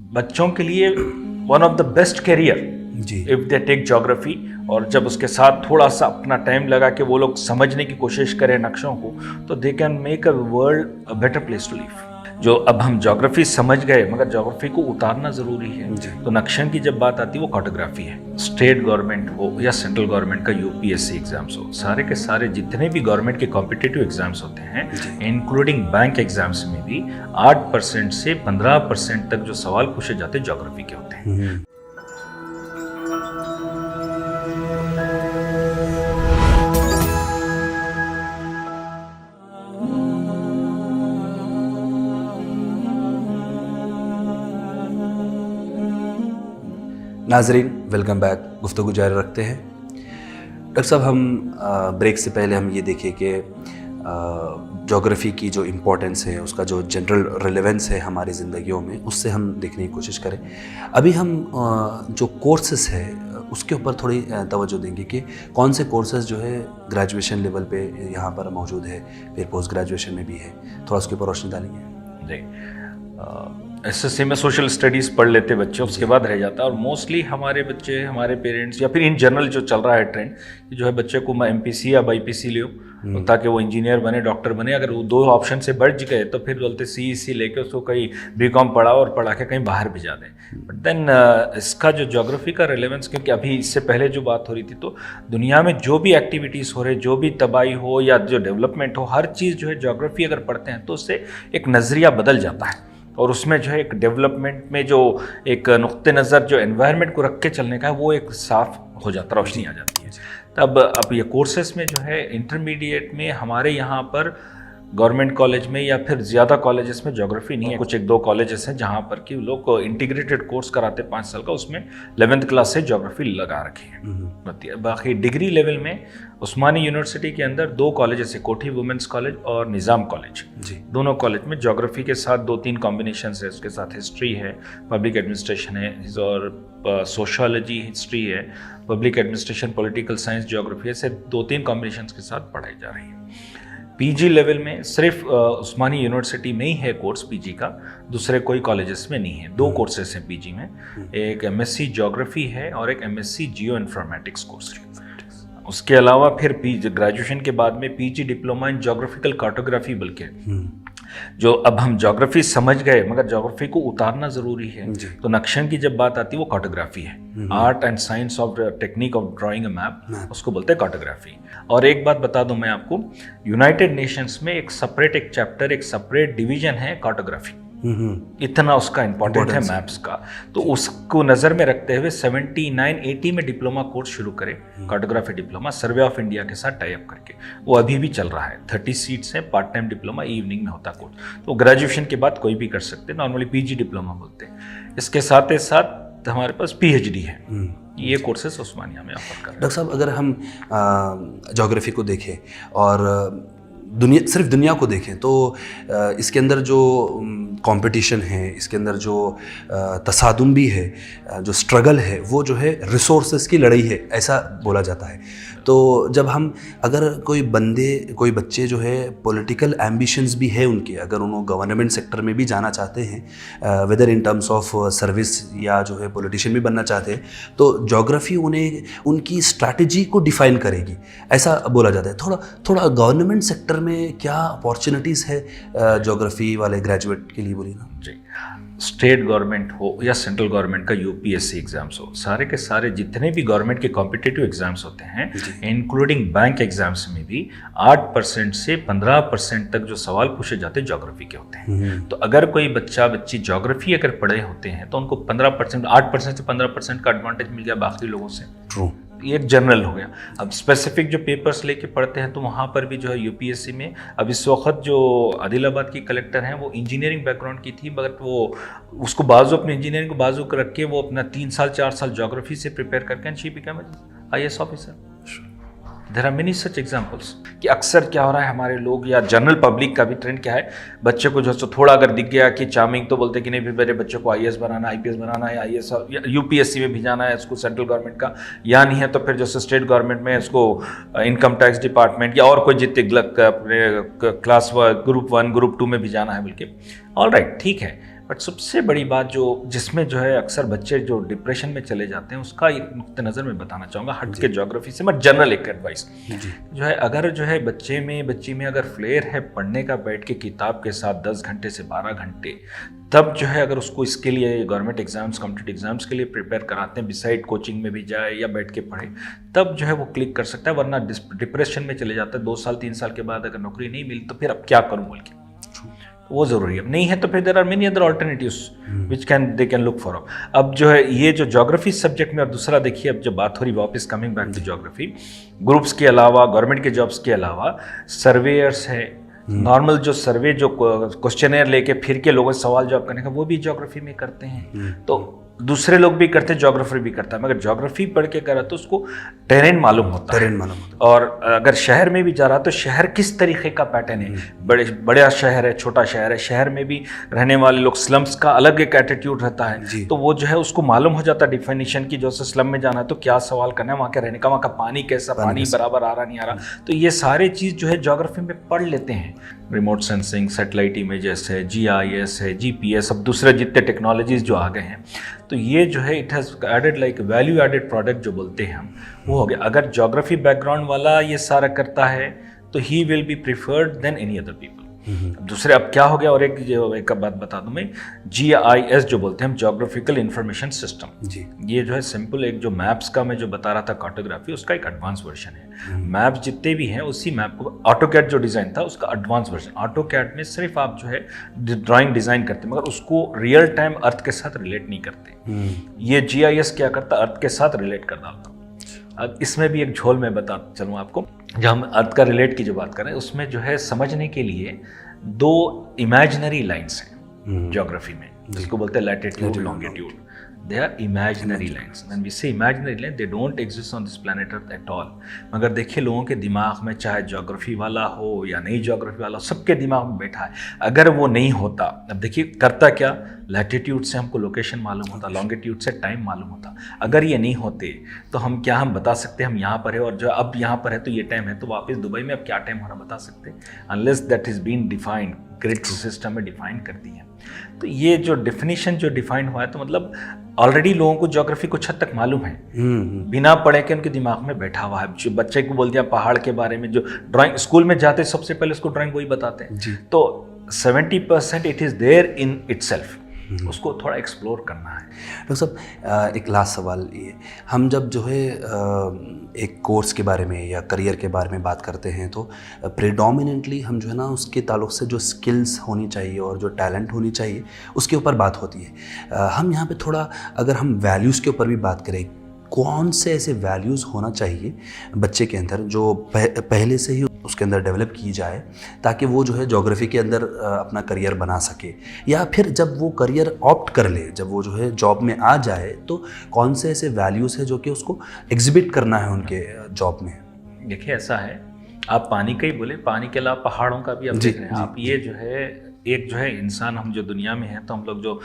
बच्चों के लिए one of the best career जी। If they take geography. और जब उसके साथ थोड़ा सा अपना टाइम लगा के वो लोग समझने की कोशिश करें नक्शों को, तो they can make a world a better place to live. जो अब हम ज्योग्राफी समझ गए, मगर ज्योग्राफी को उतारना जरूरी है। तो नक्शन की जब बात आती है वो कार्टोग्राफी है। स्टेट गवर्नमेंट हो या सेंट्रल गवर्नमेंट का यूपीएससी एग्जाम्स हो, सारे के सारे जितने भी गवर्नमेंट के कॉम्पिटिटिव एग्जाम्स होते हैं, इंक्लूडिंग बैंक एग्जाम्स में भी 8% से 15% तक जो सवाल पूछे जाते हैं ज्योग्राफी के होते हैं। नाजरीन, वेलकम बैक। गुफ्तगू जारी रखते हैं। डॉक्टर साहब, हम ब्रेक से पहले हम ये देखें कि ज्योग्राफी की जो इम्पोर्टेंस है, उसका जो जनरल रिलेवेंस है हमारी ज़िंदगियों में, उससे हम देखने की कोशिश करें। अभी हम जो कोर्सेस है उसके ऊपर थोड़ी तवज्जो देंगे कि कौन से कोर्सेज जो है ग्रेजुएशन लेवल पे यहाँ पर मौजूद है, फिर पोस्ट ग्रेजुएशन में भी है। थोड़ा उसके ऊपर रोशनी डालेंगे। एसएससी में सोशल स्टडीज़ पढ़ लेते बच्चे, उसके बाद रह जाता है। और मोस्टली हमारे बच्चे, हमारे पेरेंट्स, या फिर इन जनरल जो चल रहा है ट्रेंड कि जो है बच्चे को मैं एमपीसी या बाईपीसी ले ताकि वो इंजीनियर बने, डॉक्टर बने। अगर वो दो ऑप्शन से बढ़ गए तो फिर बोलते सीईसी लेके उसको कहीं बीकॉम पढ़ाओ और पढ़ा के कहीं बाहर भेजा दें। बट देन इसका जो ज्योग्राफी का रिलेवेंस, क्योंकि अभी इससे पहले जो बात हो रही थी, तो दुनिया में जो भी एक्टिविटीज़ हो रहे, जो भी तबाही हो या जो डेवलपमेंट हो, हर चीज़ जो है ज्योग्राफी अगर पढ़ते हैं तो उससे एक नज़रिया बदल जाता है। और उसमें जो है एक डेवलपमेंट में जो एक नुक्ते नज़र जो एनवायरनमेंट को रख के चलने का है, वो एक साफ हो जाता, रोशनी आ जाती है। तब अब ये कोर्सेस में जो है इंटरमीडिएट में हमारे यहाँ पर गवर्नमेंट कॉलेज में या फिर ज़्यादा कॉलेजेस में ज्योग्राफी नहीं है। कुछ एक दो कॉलेजेस हैं जहाँ पर कि लोग इंटीग्रेटेड कोर्स कराते 5 साल का, उसमें 11th क्लास से ज्योग्राफी लगा रखी है। बाकी डिग्री लेवल में उस्मानी यूनिवर्सिटी के अंदर 2 कॉलेजेस है, कोठी वुमेंस कॉलेज और निज़ाम कॉलेज। दोनों कॉलेज में ज्योग्राफी के साथ 2-3 कॉम्बिनेशन है। उसके साथ हिस्ट्री है, पब्लिक एडमिनिस्ट्रेशन है, और सोशियोलॉजी हिस्ट्री है, public administration, political science, geography, ऐसे 2-3 कॉम्बिनेशन के साथ पढ़ाई जा रही है। पीजी लेवल में सिर्फ उस्मानी यूनिवर्सिटी में ही है कोर्स पीजी का, दूसरे कोई कॉलेजेस में नहीं है। 2 कोर्सेस हैं पीजी में, एक एमएससी ज्योग्राफी है और एक एमएससी जियो इन्फॉर्मेटिक्स कोर्स है। उसके अलावा फिर पीजी ग्रेजुएशन के बाद में PG diploma in geographical cartography, बल्कि जो अब हम ज्योग्राफी समझ गए, मगर ज्योग्राफी को उतारना जरूरी है। तो नक्शन की जब बात आती है वो कार्टोग्राफी है। Art and science of technique of drawing a map, उसको बोलते हैं कार्टोग्राफी। और एक बात बता दूं मैं आपको, यूनाइटेड नेशंस में एक सेपरेट एक चैप्टर, एक सेपरेट डिवीजन है कार्टोग्राफी। इतना उसका इंपॉर्टेंट है मैप्स का। तो उसको नज़र में रखते हुए 79-80 में डिप्लोमा कोर्स शुरू करें, cartography diploma, survey of India के साथ टाई अप करके। वो अभी भी चल रहा है। 30 सीट्स हैं, पार्ट टाइम डिप्लोमा, इवनिंग में होता कोर्स। तो ग्रेजुएशन के बाद कोई भी कर सकते हैं, नॉर्मली पीजी डिप्लोमा बोलते हैं। इसके साथ साथ हमारे पास पीएचडी है। ये कोर्सेस उस्मानिया में ऑफर कर रहे हैं। डॉक्टर साहब, अगर हम ज्योग्राफी को देखें और सिर्फ दुनिया को देखें तो इसके अंदर जो कंपटीशन है, इसके अंदर जो तसादुम भी है, जो स्ट्रगल है, वो जो है रिसोर्सेज की लड़ाई है, ऐसा बोला जाता है। तो जब हम अगर कोई बच्चे जो है पॉलिटिकल एम्बिशंस भी है उनके, अगर उन्होंने गवर्नमेंट सेक्टर में भी जाना चाहते हैं, whether in terms of service या जो है पॉलिटिशियन भी बनना चाहते हैं, तो ज्योग्राफी उन्हें उनकी स्ट्रैटेजी को डिफाइन करेगी, ऐसा बोला जाता है। थोड़ा गवर्नमेंट सेक्टर में क्या अपॉर्चुनिटीज़ है ज्योग्राफी वाले ग्रेजुएट के लिए, बोलिए ना जी। स्टेट गवर्नमेंट हो या सेंट्रल गवर्नमेंट का यूपीएससी एग्जाम्स हो, सारे के सारे जितने भी गवर्नमेंट के कॉम्पिटिटिव एग्जाम्स होते हैं, इंक्लूडिंग बैंक एग्जाम्स में भी 8% से 15% तक जो सवाल पूछे जाते हैं ज्योग्राफी के होते हैं। तो अगर कोई बच्ची ज्योग्राफी अगर पढ़े होते हैं तो उनको 15%, 8% से 15% का एडवांटेज मिल गया बाकी लोगों से। ट्रू। ये एक जनरल हो गया। अब स्पेसिफिक जो पेपर्स लेके पढ़ते हैं तो वहाँ पर भी जो है यूपीएससी में, अब इस वक्त जो आदिलाबाद की कलेक्टर हैं वो इंजीनियरिंग बैकग्राउंड की थी, मगर वो उसको बाजू अपने इंजीनियरिंग को बाजू कर रख के वो अपना 3 साल 4 साल ज्योग्राफी से प्रिपेयर करके she become IAS officer. There are many such examples कि अक्सर क्या हो रहा है, हमारे लोग या जनरल पब्लिक का भी ट्रेंड क्या है, बच्चे को जो थोड़ा अगर दिख गया कि चार्मिंग तो बोलते कि नहीं भी मेरे बच्चे को IAS बनाना, IPS बनाना है, IAS या यूपीएससी में भी जाना है इसको, सेंट्रल गवर्नमेंट का, या नहीं है तो फिर जैसे स्टेट गवर्नमेंट में इसको इनकम टैक्स डिपार्टमेंट या और कोई जितने क्लास ग्रुप 1 ग्रुप 2 में भी जाना है, बल्कि ऑल राइट, ठीक है। बट सबसे बड़ी बात जो जिसमें जो है अक्सर बच्चे जो डिप्रेशन में चले जाते हैं, उसका एक नुक्ते नज़र मैं बताना चाहूँगा, हट के ज्योग्राफी से, मैं जनरल एक एडवाइस जो है, अगर जो है बच्ची में अगर फ्लेयर है पढ़ने का, बैठ के किताब के साथ 10 घंटे से 12 घंटे, तब जो है अगर उसको इसके लिए गवर्नमेंट एग्जाम्स, कॉम्पिटिटिव एग्जाम्स के लिए प्रिपेयर कराते हैं, बिसाइड कोचिंग में भी जाए या बैठ के पढ़े, तब जो है वो क्लिक कर सकता है। वरना डिप्रेशन में चले जाता है, 2 साल 3 साल के बाद अगर नौकरी नहीं मिली तो फिर अब क्या करूँ बोल के, वो ज़रूरी है। अब नहीं है तो फिर there are many other alternatives which they can look for. अब जो है ये जो ज्योग्राफी सब्जेक्ट में, और दूसरा देखिए अब जब बात हो रही वापस coming back to geography, groups के अलावा, गवर्नमेंट के जॉब्स के अलावा सर्वेयर्स है, नॉर्मल जो सर्वे, जो क्वेश्चनर लेके फिर के लोगों से सवाल जवाब करने का, वो भी ज्योग्राफी में करते हैं। तो दूसरे लोग भी करते हैं, ज्योग्राफर भी करता है, मगर ज्योग्राफी पढ़ के करा तो उसको टेरेन मालूम होता है। और अगर शहर में भी जा रहा तो शहर किस तरीके का पैटर्न है, बड़ा शहर है, छोटा शहर है, शहर में भी रहने वाले लोग, स्लम्स का अलग एक एटीट्यूड रहता है, तो वो जो है उसको मालूम हो जाता है डिफिनेशन की, जैसे स्लम में जाना है तो क्या सवाल करना है, वहाँ के रहने का, वहाँ का पानी कैसा, पानी बराबर आ रहा नहीं आ रहा, तो ये सारे चीज़ जो है ज्योग्राफी में पढ़ लेते हैं। रिमोट सेंसिंग, सैटेलाइट इमेजेस है, GIS है, GPS, अब दूसरे जितने टेक्नोलॉजीज जो आ गए हैं, तो ये जो है it has added like value added product जो बोलते हैं हम, वो हो गया। अगर ज्योग्राफी बैकग्राउंड वाला ये सारा करता है तो he will be preferred than any other people. दूसरे अब क्या हो गया, और एक बात बता दूं मैं, GIS जो बोलते हैं हम, ज्योग्राफिकल इंफॉर्मेशन सिस्टम जी, ये जो है सिंपल एक जो मैप्स का मैं जो बता रहा था कार्टोग्राफी, उसका एक एडवांस वर्जन है। मैप्स जितने भी हैं उसी मैप को, ऑटोकैड जो डिज़ाइन था उसका एडवांस वर्जन, ऑटोकैड में सिर्फ आप जो है ड्राइंग डिज़ाइन करते हैं, मगर उसको रियल टाइम अर्थ के साथ रिलेट नहीं करते। ये GIS क्या करता, अर्थ के साथ रिलेट कर डालता। अब इसमें भी एक झोल में बता चलूँ आपको, जब हम अर्थ का रिलेट की जो बात करें, उसमें जो है समझने के लिए 2 इमेजिनरी लाइन्स हैं ज्योग्राफी में, जिसको बोलते हैं latitude, longitude. They are imaginary lines. When we say imaginary line, they don't exist on this planet Earth at all. मगर देखिए लोगों के दिमाग में, चाहे ज्योग्राफी वाला हो या नहीं ज्योग्राफी वाला हो, सबके दिमाग में बैठा है। अगर वो नहीं होता, अब देखिए करता क्या, लैटिट्यूड से हमको लोकेशन मालूम होता, लॉन्गिट्यूड से टाइम मालूम होता। अगर ये नहीं होते तो हम क्या, हम बता सकते हम यहाँ पर है, और जो अब यहाँ पर है तो ये टाइम है, तो वापस दुबई में अब क्या टाइम हो रहा बता सकते, unless that is been defined, grid system में डिफाइन कर दी है। तो ये जो डेफिनेशन जो डिफाइन हुआ है, तो मतलब ऑलरेडी लोगों को ज्योग्राफी कुछ हद तक मालूम है, बिना पढ़े के उनके दिमाग में बैठा हुआ है। जो बच्चे को बोल दिया पहाड़ के बारे में, जो ड्राइंग स्कूल में जाते सबसे पहले उसको ड्राइंग वही बताते हैं, तो 70% it is there in itself, उसको थोड़ा एक्सप्लोर करना है। डॉक्टर साहब, एक लास्ट सवाल ये, हम जब जो है एक कोर्स के बारे में या करियर के बारे में बात करते हैं, तो प्रेडोमिनेंटली हम जो है ना उसके ताल्लुक से जो स्किल्स होनी चाहिए और जो टैलेंट होनी चाहिए उसके ऊपर बात होती है। हम यहाँ पे थोड़ा अगर हम वैल्यूज़ के ऊपर भी बात करें, कौन से ऐसे वैल्यूज़ होना चाहिए बच्चे के अंदर जो पहले से ही उसके अंदर डेवलप की जाए, ताकि वो जो है ज्योग्राफी के अंदर अपना करियर बना सके, या फिर जब वो करियर ऑप्ट कर ले, जब वो जो है जॉब में आ जाए, तो कौन से ऐसे वैल्यूज़ है जो कि उसको एग्जिबिट करना है उनके जॉब में? देखिए ऐसा है, आप पानी का ही बोले, पानी के अलावा पहाड़ों का भी आप देख रहे हैं आप। ये जो है एक जो है इंसान, हम जो दुनिया में हैं, तो हम लोग जो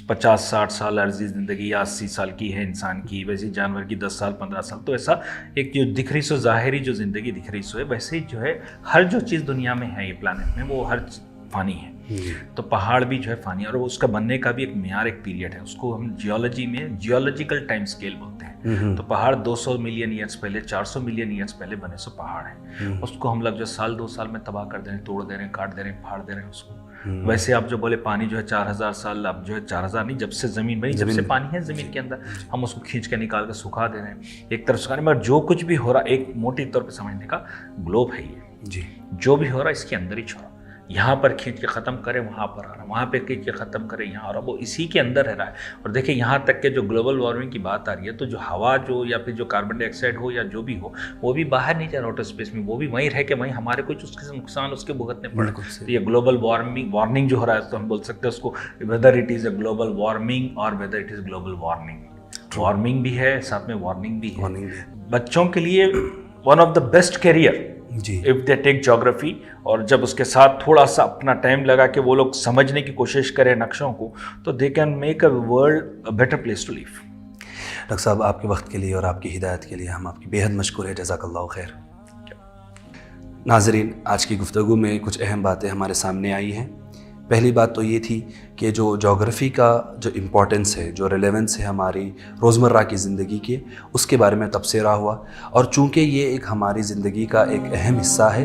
50-60 साल अर्जी ज़िंदगी या 80 साल की है इंसान की, वैसे जानवर की 10 साल 15 साल, तो ऐसा एक जो दिख रही सो ज़ाहिरी जो ज़िंदगी दिख रही सो है, वैसे ही जो है हर जो चीज़ दुनिया में है ये प्लानट में, वो हर फानी है। तो पहाड़ भी जो है फानी है, और उसका बनने का भी एक मियार, एक पीरियड है, उसको हम जियोलॉजी में जियोलॉजिकल टाइम स्केल बोलते हैं। तो पहाड़ 200 मिलियन ईयर्स पहले, 400 मिलियन ईयर्स पहले बने सो पहाड़ है। उसको हम लोग जो साल 2 साल में तबाह कर दे रहे हैं, तोड़ दे रहे हैं, काट दे रहे हैं, फाड़ दे रहे हैं उसको। वैसे आप जो बोले पानी जो है 4000 साल, अब जो है 4000 नहीं, जब से ज़मीन बनी, जब से पानी है ज़मीन के अंदर, हम उसको खींच के निकाल के सुखा दे रहे हैं, एक तरफ सुखाने। मगर जो कुछ भी हो रहा, एक मोटे तौर पे समझने का, ग्लोब है ये जी, जो भी हो रहा इसके अंदर ही छोड़ा, यहाँ पर खींच के ख़त्म करे, वहाँ पर आ रहा, वहाँ पे खींच के ख़त्म करे, यहाँ आ रहा, वो इसी के अंदर रह रहा है। और देखिए यहाँ तक के जो ग्लोबल वार्मिंग की बात आ रही है, तो जो हवा जो, या फिर जो कार्बन डाइऑक्साइड हो या जो भी हो, वो भी बाहर नहीं जा रहा आउटर स्पेस में, वो भी वहीं रह के वहीं हमारे कुछ उसके नुकसान उसके भुगतने पड़े। तो ये ग्लोबल वार्मिंग जो हो रहा है, तो हम बोल सकते हैं उसको, whether it is a global warming और whether it is global warming भी है, साथ में वार्निंग भी है। बच्चों के लिए one of the best career if they take geography, और जब उसके साथ थोड़ा सा अपना टाइम लगा के वो लोग समझने की कोशिश करें नक्शों को, तो they can make a world a better place to live. Doctor साहब, आपके वक्त के लिए और आपकी हिदायत के लिए हम आपकी बेहद मशकूर है, जज़ाकल्लाहु खैर। नाज़रीन, आज की गुफ्तगू में कुछ अहम बातें हमारे सामने आई हैं। पहली बात तो ये थी कि जो जोग्राफ़ी का जो इम्पोर्टेंस है, जो रेलेवेंस है हमारी रोज़मर्रा की ज़िंदगी के, उसके बारे में तबसरा हुआ। और चूँकि ये एक हमारी ज़िंदगी का एक अहम हिस्सा है,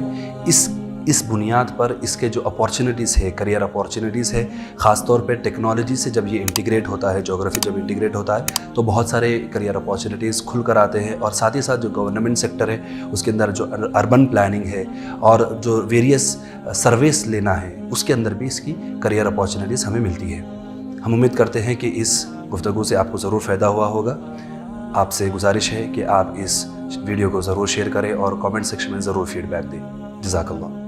इस बुनियाद पर इसके जो अपॉर्चुनिटीज़ है, करियर अपॉर्चुनिटीज़ है, ख़ास तौर पे टेक्नोलॉजी से जब ये इंटीग्रेट होता है, जोग्राफ़ी जब इंटीग्रेट होता है तो बहुत सारे करियर अपॉर्चुनिटीज़ खुल कर आते हैं। और साथ ही साथ जो गवर्नमेंट सेक्टर है उसके अंदर जो अर्बन प्लानिंग है और जो वेरियस सर्विस लेना है, उसके अंदर भी इसकी करियर अपॉर्चुनिटीज़ हमें मिलती है। हम उम्मीद करते हैं कि इस गुफ्तगू से आपको ज़रूर फ़ायदा हुआ होगा। आपसे गुजारिश है कि आप इस वीडियो को ज़रूर शेयर करें और कमेंट सेक्शन में ज़रूर फीडबैक दें। जज़ाकल्लाह।